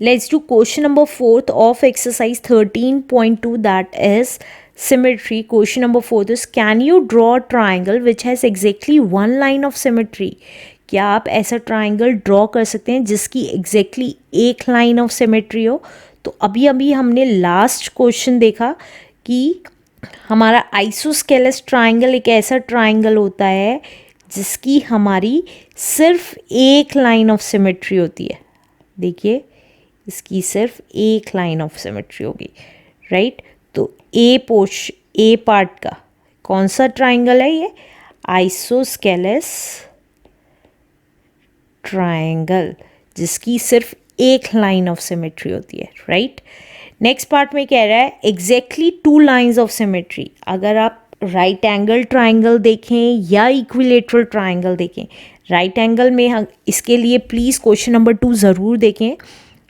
Let's do question number 4th of exercise 13.2, that is symmetry. Question number 4 is, can you draw a triangle which has exactly one line of symmetry? क्या आप ऐसा triangle draw कर सकते हैं जिसकी exactly एक line of symmetry हो? तो अभी अभी हमने लास्ट क्वेश्चन देखा कि हमारा आइसोस्केलेस ट्राइंगल एक ऐसा ट्राइंगल होता है जिसकी हमारी सिर्फ एक लाइन ऑफ सिमेट्री होती है. देखिए, इसकी सिर्फ एक लाइन ऑफ सिमेट्री होगी, राइट. तो ए पार्ट का कौन सा ट्राइंगल है? ये आइसोस्केलेस ट्राइंगल जिसकी सिर्फ एक लाइन ऑफ सिमेट्री होती है, राइट. नेक्स्ट पार्ट में कह रहा है exactly two lines of symmetry. अगर आप राइट एंगल ट्राइंगल देखें या इक्विलेटरल ट्राइंगल देखें, राइट एंगल में हम इसके लिए प्लीज़ क्वेश्चन नंबर 2 ज़रूर देखें.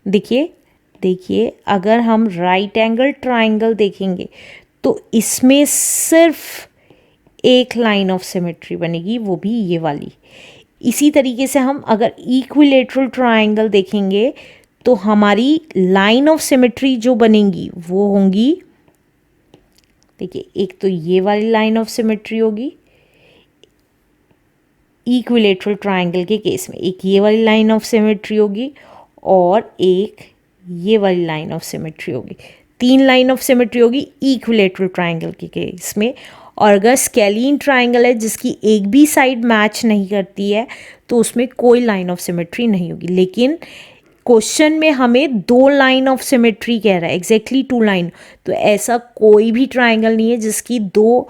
देखिए अगर हम राइट एंगल ट्राइंगल देखेंगे तो इसमें सिर्फ एक लाइन ऑफ सिमेट्री बनेगी, वो भी ये वाली. इसी तरीके से हम अगर इक्विलेटरल ट्राइंगल देखेंगे तो हमारी लाइन ऑफ सिमेट्री जो बनेंगी वो होंगी, देखिए, एक तो ये वाली लाइन ऑफ सिमेट्री होगी इक्विलेटरल ट्राइंगल के केस में, एक ये वाली लाइन ऑफ सिमेट्री होगी और एक ये वाली लाइन ऑफ सिमेट्री होगी. 3 लाइन ऑफ सिमेट्री होगी इक्विलेटरल ट्राइंगल के केस में. और अगर स्केलीन ट्राइंगल है जिसकी एक भी साइड मैच नहीं करती है तो उसमें कोई लाइन ऑफ सिमेट्री नहीं होगी. लेकिन क्वेश्चन में हमें 2 लाइन ऑफ सिमेट्री कह रहा है, एग्जैक्टली 2 लाइन. तो ऐसा कोई भी ट्राइंगल नहीं है जिसकी 2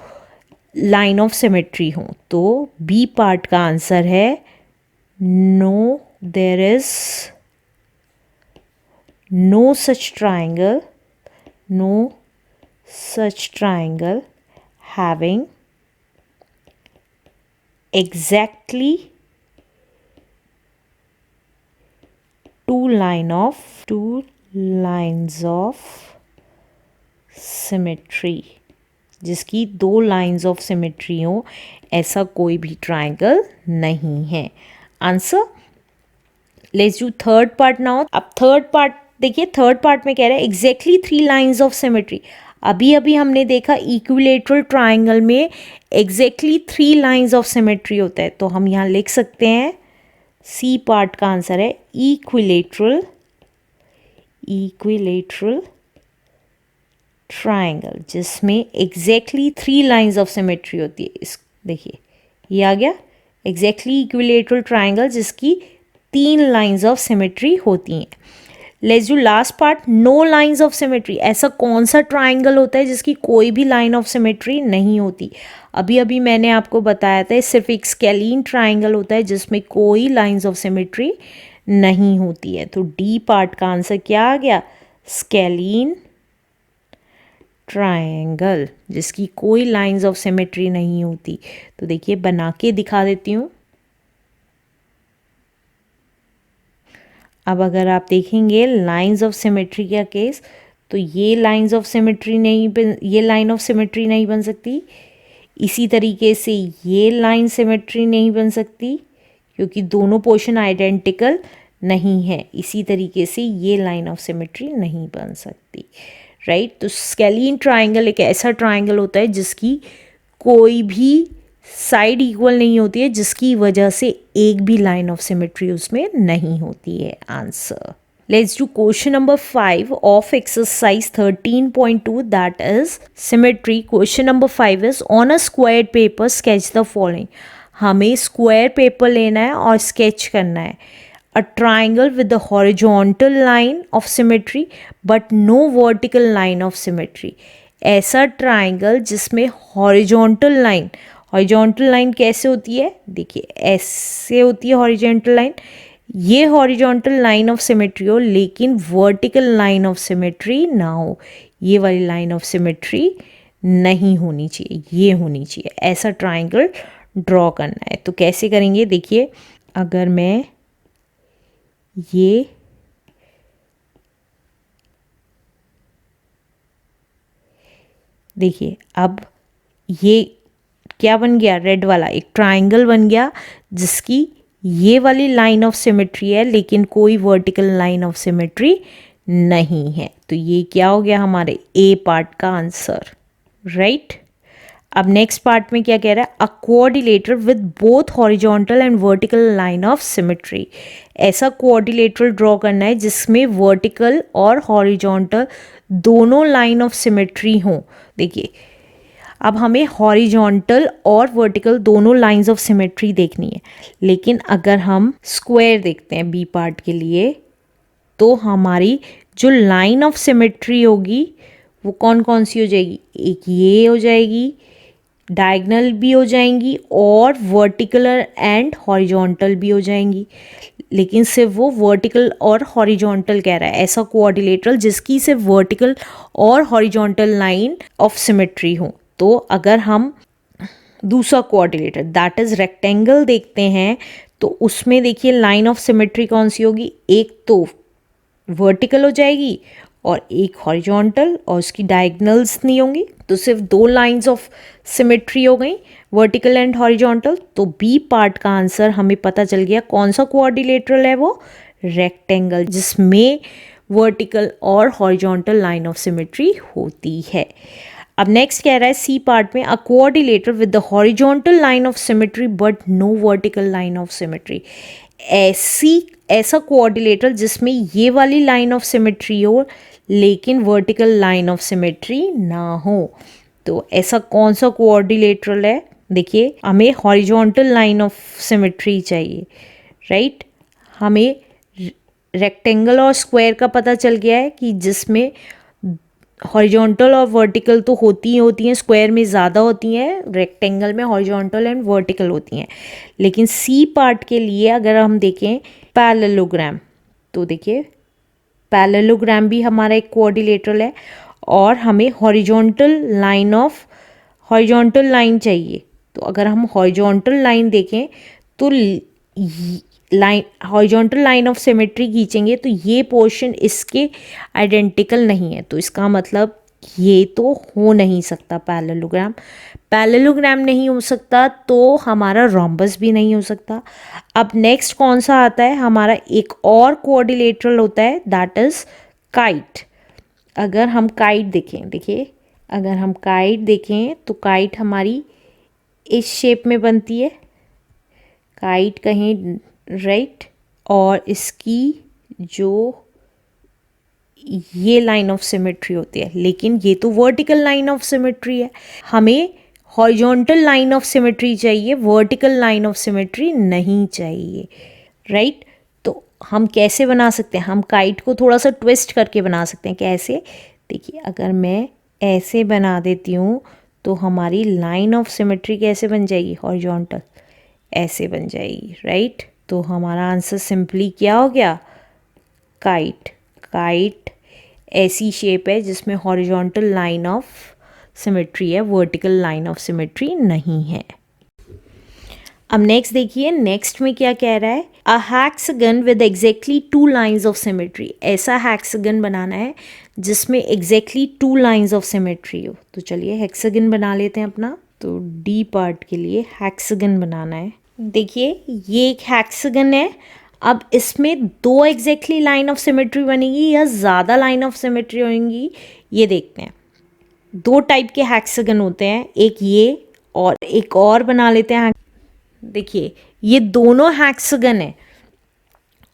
लाइन ऑफ सिमेट्री हो. तो बी पार्ट का आंसर है no, there is no such triangle having exactly two lines of symmetry. जिसकी 2 लाइन्स ऑफ सिमेट्री हो, ऐसा कोई भी ट्राइंगल नहीं है. Answer. Let's do third part now. अब थर्ड पार्ट देखिए, थर्ड पार्ट में कह रहा है एग्जैक्टली 3 लाइन्स ऑफ सिमेट्री. अभी अभी हमने देखा इक्विलेटरल ट्राइंगल में एग्जैक्टली 3 लाइन्स ऑफ सिमेट्री होता है. तो हम यहाँ लिख सकते हैं सी पार्ट का आंसर है इक्विलेटरल ट्राइंगल जिसमें एग्जैक्टली 3 लाइन्स ऑफ सिमेट्री होती है. इस देखिए ये आ गया एग्जैक्टली इक्विलेटरल ट्राइंगल जिसकी 3 लाइन्स ऑफ सिमेट्री होती हैं. Let's do last part, no lines of symmetry. ऐसा कौन सा ट्राइंगल होता है जिसकी कोई भी लाइन ऑफ सिमेट्री नहीं होती? अभी अभी मैंने आपको बताया था सिर्फ एक स्केलीन ट्राइंगल होता है जिसमें कोई लाइन्स ऑफ सिमेट्री नहीं होती है. तो डी पार्ट का आंसर क्या आ गया? स्केलीन ट्राइंगल जिसकी कोई लाइंस ऑफ सिमेट्री नहीं होती. तो देखिए बना के दिखा देती हूँ. अब अगर आप देखेंगे लाइंस ऑफ सिमेट्री का केस, तो ये लाइंस ऑफ सिमेट्री ये लाइन ऑफ सिमेट्री नहीं बन सकती. इसी तरीके से ये लाइन सिमेट्री नहीं बन सकती क्योंकि दोनों पोर्शन आइडेंटिकल नहीं है. इसी तरीके से ये लाइन ऑफ सिमेट्री नहीं बन सकती, राइट. तो स्केलीन ट्राइंगल एक ऐसा ट्राइंगल होता है जिसकी कोई भी साइड इक्वल नहीं होती है, जिसकी वजह से एक भी लाइन ऑफ सिमेट्री उसमें नहीं होती है. Answer. Let's do question number 5 of exercise 13.2, that is symmetry. Question number 5 is on a square paper sketch the following. हमें स्क्वायर पेपर लेना है और स्केच करना है a triangle with the horizontal line of symmetry but no vertical line of symmetry. ऐसा triangle जिसमें horizontal line कैसे होती है? देखिए ऐसे होती है हॉरिजॉन्टल लाइन. ये हॉरिजॉन्टल लाइन ऑफ सिमेट्री हो लेकिन वर्टिकल लाइन ऑफ सिमेट्री ना हो. ये वाली लाइन ऑफ सिमेट्री नहीं होनी चाहिए, ये होनी चाहिए. ऐसा ट्राइंगल ड्रॉ करना है. तो कैसे करेंगे? देखिए अगर मैं ये देखिए अब ये क्या बन गया? रेड वाला एक ट्राइंगल बन गया जिसकी ये वाली लाइन ऑफ सिमेट्री है लेकिन कोई वर्टिकल लाइन ऑफ सिमेट्री नहीं है। तो ये क्या हो गया हमारे ए पार्ट का आंसर, राइट। अब नेक्स्ट पार्ट में क्या कह रहा है, अ coordinator with both horizontal and vertical line of symmetry. ऐसा कोऑर्डिनेटर ड्रॉ करना है जिसमें वर्टिकल और हॉरिजॉन्टल दोनों लाइन ऑफ सिमेट्री हों। देखिए अब हमें हॉरिजॉन्टल और वर्टिकल दोनों लाइंस ऑफ सिमेट्री देखनी है, लेकिन अगर हम स्क्वायर देखते हैं बी पार्ट के लिए तो हमारी जो लाइन ऑफ सिमेट्री होगी वो कौन कौन सी हो जाएगी, एक ये हो जाएगी, डायगोनल भी हो जाएंगी और वर्टिकल एंड हॉरिजॉन्टल भी हो जाएंगी। लेकिन सिर्फ वो वर्टिकल और हॉरिजॉन्टल कह रहा है, ऐसा कोऑर्डिनेटर जिसकी सिर्फ वर्टिकल और हॉरिजॉन्टल लाइन ऑफ सिमेट्री हो। तो अगर हम दूसरा कोऑर्डिनेटर दैट इज रेक्टेंगल देखते हैं तो उसमें देखिए लाइन ऑफ सिमेट्री कौन सी होगी, एक तो वर्टिकल हो जाएगी और एक हॉरिजॉन्टल, और उसकी डायगोनल्स नहीं होंगी, तो सिर्फ दो लाइंस ऑफ सिमेट्री हो गई, वर्टिकल एंड हॉरिजॉन्टल। तो बी पार्ट का आंसर हमें पता चल गया कौन सा कोऑर्डिनेटर है, वो रेक्टेंगल जिसमें वर्टिकल और हॉरिजॉन्टल लाइन ऑफ सिमेट्री होती है। अब नेक्स्ट कह रहा है सी पार्ट में, a coordinator with the horizontal line of symmetry but no vertical line of symmetry. ऐसा कोऑर्डिनेटर जिसमें ये वाली लाइन ऑफ सिमेट्री हो लेकिन वर्टिकल लाइन ऑफ सिमेट्री ना हो। तो ऐसा कौन सा कोऑर्डिनेटर है, देखिए हमें हॉरिजॉन्टल लाइन ऑफ सिमेट्री चाहिए, राइट। हमें रेक्टेंगल और स्क्वायर का पता चल गया है कि जिसमें हॉरिजॉन्टल और वर्टिकल तो होती हैं, स्क्वायर में ज़्यादा होती हैं, रेक्टेंगल में हॉरिजॉन्टल एंड वर्टिकल होती हैं। लेकिन सी पार्ट के लिए अगर हम देखें पैरेललोग्राम, तो देखिए पैरेललोग्राम भी हमारा एक कोऑर्डिनेटर है और हमें हॉरिजॉन्टल लाइन चाहिए। तो अगर हम हॉरिजॉन्टल लाइन देखें तो line horizontal line of symmetry खींचेंगे तो ये पोर्शन इसके आइडेंटिकल नहीं है, तो इसका मतलब ये तो हो नहीं सकता पैरेललोग्राम नहीं हो सकता, तो हमारा रोम्बस भी नहीं हो सकता। अब नेक्स्ट कौन सा आता है, हमारा एक और कोऑर्डिनेटर होता है दैट इज काइट। अगर हम काइट देखें, देखिए अगर हम काइट देखें तो काइट हमारी इस शेप में बनती है, काइट कहीं राइट, और इसकी जो ये लाइन ऑफ सिमेट्री होती है, लेकिन ये तो वर्टिकल लाइन ऑफ सिमेट्री है, हमें हॉरिजॉन्टल लाइन ऑफ सिमेट्री चाहिए, वर्टिकल लाइन ऑफ सिमेट्री नहीं चाहिए, राइट। तो हम कैसे बना सकते हैं, हम काइट को थोड़ा सा ट्विस्ट करके बना सकते हैं। कैसे, देखिए अगर मैं ऐसे बना देती हूँ तो हमारी लाइन ऑफ सिमेट्री कैसे बन जाएगी, हॉरिजॉन्टल ऐसे बन जाएगी, राइट। तो हमारा आंसर सिंपली क्या हो गया, काइट ऐसी शेप है जिसमें हॉरिजॉन्टल लाइन ऑफ सिमेट्री है, वर्टिकल लाइन ऑफ सिमेट्री नहीं है। अब नेक्स्ट देखिए, नेक्स्ट में क्या कह रहा है, a hexagon with exactly 2 lines of symmetry. ऐसा हेक्सागन बनाना है जिसमें एग्जैक्टली 2 लाइंस ऑफ सिमेट्री हो। तो चलिए हेक्सागन बना लेते हैं अपना। तो डी पार्ट के लिए हेक्सागन बनाना है। देखिए ये एक हेक्सागन है, अब इसमें 2 एग्जैक्टली लाइन ऑफ सिमेट्री बनेगी या ज़्यादा लाइन ऑफ सिमेट्री होंगी, ये देखते हैं। 2 टाइप के हेक्सागन होते हैं, एक ये और एक और बना लेते हैं। देखिए ये दोनों हेक्सागन है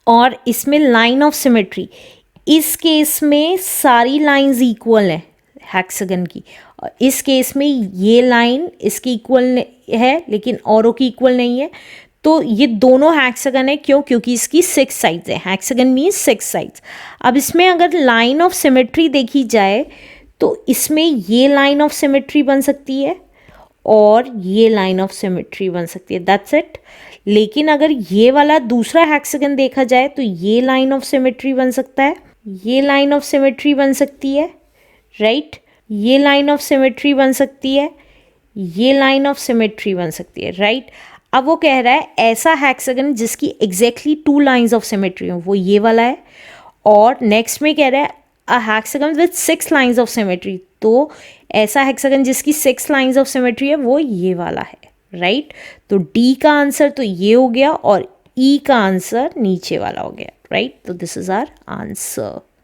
और इसमें लाइन ऑफ सिमेट्री, इस केस में सारी लाइंस इक्वल है हेक्सागन की, और इस केस में ये लाइन इसकी इक्वल है लेकिन औरों की इक्वल नहीं है। तो ये दोनों हेक्सागन है, क्यों, क्योंकि इसकी 6 साइड्स है, हेक्सागन मीन्स 6 साइड्स। अब इसमें अगर लाइन ऑफ सिमेट्री देखी जाए तो इसमें ये लाइन ऑफ सिमेट्री बन सकती है और ये लाइन ऑफ सिमेट्री बन सकती है, दैट्स इट। लेकिन अगर ये वाला दूसरा हेक्सागन देखा जाए तो ये लाइन ऑफ सिमेट्री बन सकता है, ये लाइन ऑफ सिमेट्री बन सकती है, राइट, ये लाइन ऑफ सिमेट्री बन सकती है, ये लाइन ऑफ सिमेट्री बन सकती है, राइट। अब वो कह रहा है ऐसा हेक्सागन जिसकी एग्जैक्टली 2 लाइंस ऑफ सिमेट्री हो, वो ये वाला है। और नेक्स्ट में कह रहा है a hexagon with 6 lines of symmetry, तो ऐसा हेक्सागन जिसकी 6 लाइंस ऑफ सिमेट्री है वो ये वाला है, राइट। तो डी का आंसर तो ये हो गया और ई का आंसर नीचे वाला हो गया, राइट? तो दिस इज आवर आंसर।